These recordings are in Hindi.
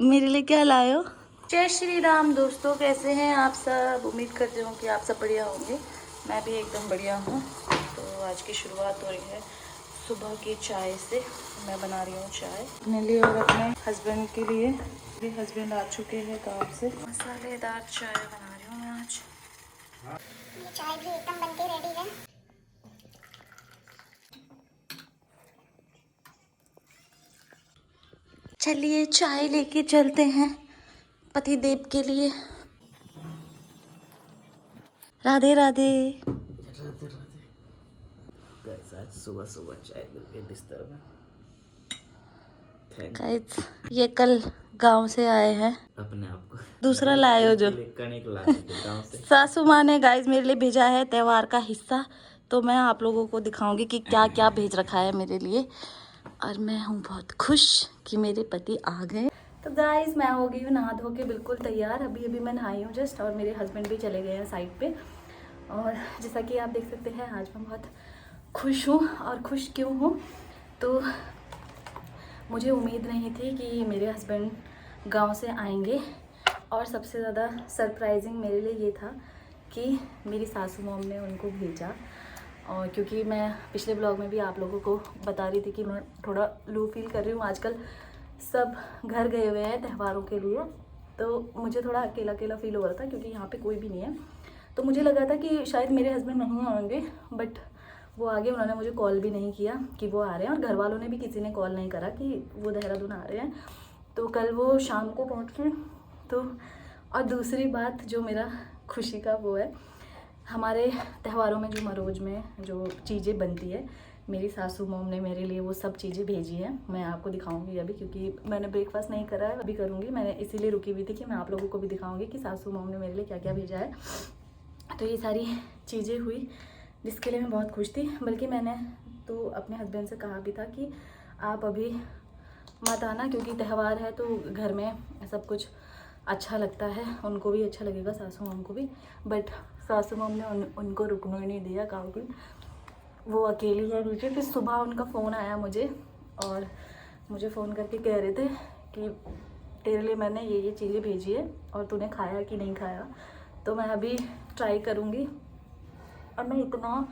मेरे लिए क्या लाए हो? जय श्री राम दोस्तों, कैसे हैं आप सब? उम्मीद करती हूँ कि आप सब बढ़िया होंगे। मैं भी एकदम बढ़िया हूँ। तो आज की शुरुआत हो रही है सुबह की चाय से। मैं बना रही हूँ चाय अपने लिए और अपने हस्बैंड के लिए। मेरे हस्बैंड आ चुके हैं काम से। मसालेदार चाय बना रही हूँ मैं आज। चाय भी एकदम बनके रेडी है। चलिए चाय लेके चलते हैं पति देव के लिए। राधे राधे। राधे राधे। गाइस आज सुबह सुबह चाय मिल गई बिस्तर में। थैंक गाइस ये कल गांव से आए हैं। अपने आप को दूसरा गाइस लाए हो जो इनके लिए कणिक लाने थे गांव से। सासू माँ ने गाइस मेरे लिए भेजा है त्योहार का हिस्सा। तो मैं आप लोगों को दिखाऊंगी कि क्या क्या भेज रखा है मेरे लिए। और मैं हूँ बहुत खुश कि मेरे पति आ गए। तो गाइस मैं हो गई हूँ नहा धो के बिल्कुल तैयार। अभी अभी मैं नहाई हूँ जस्ट, और मेरे हस्बैंड भी चले गए हैं साइड पे। और जैसा कि आप देख सकते हैं आज मैं बहुत खुश हूँ। और खुश क्यों हूँ, तो मुझे उम्मीद नहीं थी कि मेरे हस्बैंड गांव से आएंगे। और सबसे ज़्यादा सरप्राइजिंग मेरे लिए ये था कि मेरी सासू मॉम ने उनको भेजा। और क्योंकि मैं पिछले ब्लॉग में भी आप लोगों को बता रही थी कि मैं थोड़ा लो फील कर रही हूँ आजकल। सब घर गए हुए हैं त्योहारों के लिए, तो मुझे थोड़ा अकेला अकेला फील हो रहा था क्योंकि यहाँ पे कोई भी नहीं है। तो मुझे लगा था कि शायद मेरे हस्बैंड नहीं आएंगे, बट वो आगे उन्होंने मुझे कॉल भी नहीं किया कि वो आ रहे हैं। और घर वालों ने भी किसी ने कॉल नहीं करा कि वो देहरादून आ रहे हैं। तो कल वो शाम को पहुँच गए। तो और दूसरी बात जो मेरा खुशी का वो है, हमारे त्योहारों में जो मरोज में जो चीज़ें बनती है, मेरी सासू मॉम ने मेरे लिए वो सब चीज़ें भेजी हैं। मैं आपको दिखाऊंगी अभी, क्योंकि मैंने ब्रेकफास्ट नहीं करा है, अभी करूँगी। मैंने इसीलिए रुकी हुई थी कि मैं आप लोगों को भी दिखाऊंगी कि सासू मॉम ने मेरे लिए क्या क्या भेजा है। तो ये सारी चीज़ें हुई जिसके लिए मैं बहुत खुश थी। बल्कि मैंने तो अपने हस्बैंड से कहा भी था कि आप अभी मत आना, क्योंकि त्यौहार है तो घर में सब कुछ अच्छा लगता है, उनको भी अच्छा लगेगा, सासू मॉम को भी। बट सासू मॉम ने उनको रुकने ही नहीं दिया। काफ़ी वो अकेली है नीचे। फिर सुबह उनका फ़ोन आया मुझे, और मुझे फ़ोन करके कह रहे थे कि तेरे लिए मैंने ये चीज़ें भेजी है और तूने खाया कि नहीं खाया। तो मैं अभी ट्राई करूँगी। और मैं इतना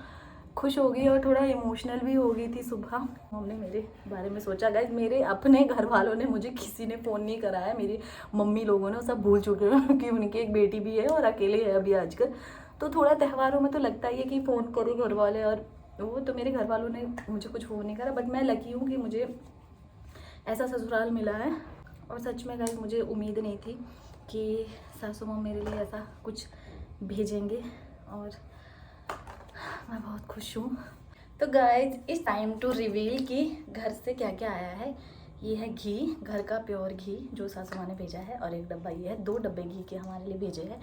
खुश हो गई और थोड़ा इमोशनल भी हो गई थी सुबह। हमने मेरे बारे में सोचा गाइस, मेरे अपने घर वालों ने, मुझे किसी ने फ़ोन नहीं करा है। मेरी मम्मी लोगों ने सब भूल चुके हैं कि उनकी एक बेटी भी है और अकेले है अभी आजकल। तो थोड़ा त्योहारों में तो लगता ही है कि फ़ोन करो घर वाले, और वो तो मेरे घर वालों ने मुझे कुछ फ़ोन नहीं करा। बट मैं लकी हूँ कि मुझे ऐसा ससुराल मिला है। और सच में गाइस मुझे उम्मीद नहीं थी कि सासू माँ मेरे लिए ऐसा कुछ भेजेंगे, और मैं बहुत खुश हूँ। तो गाइज इस टाइम टू रिवील कि घर से क्या क्या आया है। ये है घी, घर का प्योर घी जो सासू माँ ने भेजा है, और एक डब्बा ये है। 2 डब्बे घी के हमारे लिए भेजे हैं।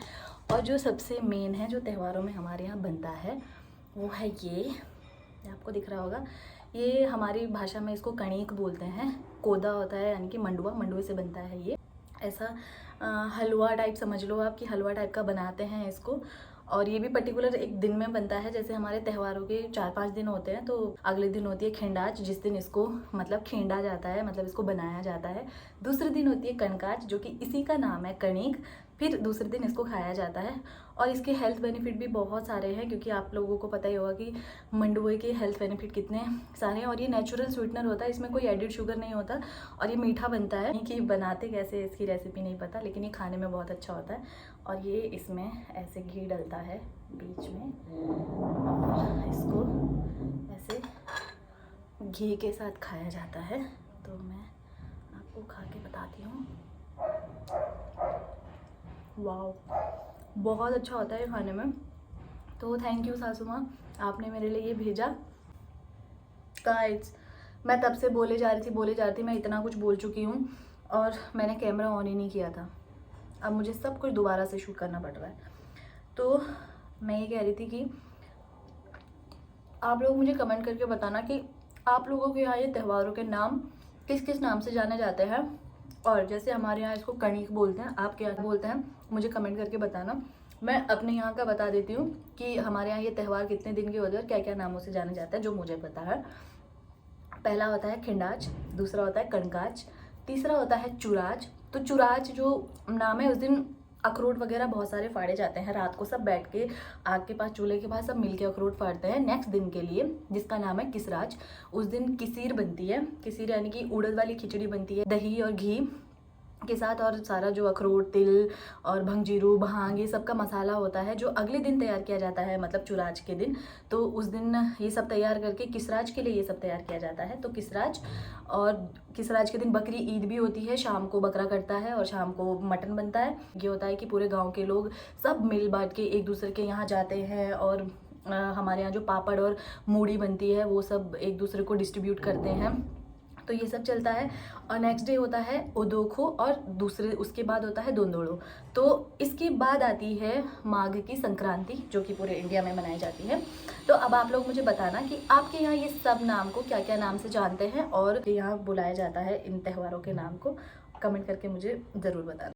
और जो सबसे मेन है, जो त्योहारों में हमारे यहाँ बनता है, वो है ये आपको दिख रहा होगा। ये हमारी भाषा में इसको कणीक बोलते हैं। कोदा होता है यानी कि मंडुआ, मंडुए से बनता है ये। ऐसा हलवा टाइप समझ लो आप, कि हलवा टाइप का बनाते हैं इसको। और ये भी पर्टिकुलर एक दिन में बनता है। जैसे हमारे त्योहारों के 4-5 दिन होते हैं, तो अगले दिन होती है खिंडाज, जिस दिन इसको मतलब खिंडा जाता है, मतलब इसको बनाया जाता है। दूसरे दिन होती है कनकाज, जो कि इसी का नाम है कणिक। फिर दूसरे दिन इसको खाया जाता है। और इसके हेल्थ बेनिफिट भी बहुत सारे हैं, क्योंकि आप लोगों को पता ही होगा कि मंडुए के हेल्थ बेनिफिट कितने सारे हैं। और ये नेचुरल स्वीटनर होता है, इसमें कोई एडिड शुगर नहीं होता। और ये मीठा बनता है, कि बनाते कैसे इसकी रेसिपी नहीं पता, लेकिन ये खाने में बहुत अच्छा होता है। और ये इसमें ऐसे घी डलता है बीच में, और इसको ऐसे घी के साथ खाया जाता है। तो मैं आपको खा के बताती हूँ। वाह, बहुत अच्छा होता है खाने में। तो थैंक यू सासू माँ, आपने मेरे लिए ये भेजा। गाइस मैं तब से बोले जा रही थी, मैं इतना कुछ बोल चुकी हूँ, और मैंने कैमरा ऑन ही नहीं किया था। अब मुझे सब कुछ दोबारा से शूट करना पड़ रहा है। तो मैं ये कह रही थी कि आप लोग मुझे कमेंट करके बताना कि आप लोगों के यहाँ ये त्योहारों के नाम किस किस नाम से जाने जाते हैं। और जैसे हमारे यहाँ इसको कणीक बोलते हैं, आप क्या बोलते हैं मुझे कमेंट करके बताना। मैं अपने यहाँ का बता देती हूँ कि हमारे यहाँ ये त्यौहार कितने दिन के होते हैं और क्या क्या नामों से जाने जाता है, जो मुझे पता है। पहला होता है खिंडाज, दूसरा होता है कनकाज, तीसरा होता है चुराज, तो चुराच जो नाम है, उस दिन अखरोट वगैरह बहुत सारे फाड़े जाते हैं। रात को सब बैठ के आग के पास, चूल्हे के पास सब मिलके अखरोट फाड़ते हैं नेक्स्ट दिन के लिए, जिसका नाम है किसराज। उस दिन किसीर बनती है। किसीर यानी कि उड़द वाली खिचड़ी बनती है दही और घी के साथ, और सारा जो अखरोट, तिल और भंगजीरू, भांग, ये सब का मसाला होता है जो अगले दिन तैयार किया जाता है, मतलब चुराच के दिन। तो उस दिन ये सब तैयार करके किसराज के लिए ये सब तैयार किया जाता है। तो किसराज, और किसराज के दिन बकरी ईद भी होती है। शाम को बकरा कटता है और शाम को मटन बनता है। ये होता है कि पूरे गाँव के लोग सब मिल बांट के एक दूसरे के यहाँ जाते हैं, और हमारे यहाँ जो पापड़ और मूढ़ी बनती है वो सब एक दूसरे को डिस्ट्रीब्यूट करते हैं। तो ये सब चलता है। और नेक्स्ट डे होता है ओदोखो, और दूसरे उसके बाद होता है दोंदोड़ो। तो इसके बाद आती है माघ की संक्रांति, जो कि पूरे इंडिया में मनाई जाती है। तो अब आप लोग मुझे बताना कि आपके यहाँ ये सब नाम को क्या क्या नाम से जानते हैं, और यहाँ बुलाया जाता है इन त्योहारों के नाम को। कमेंट करके मुझे ज़रूर बताना।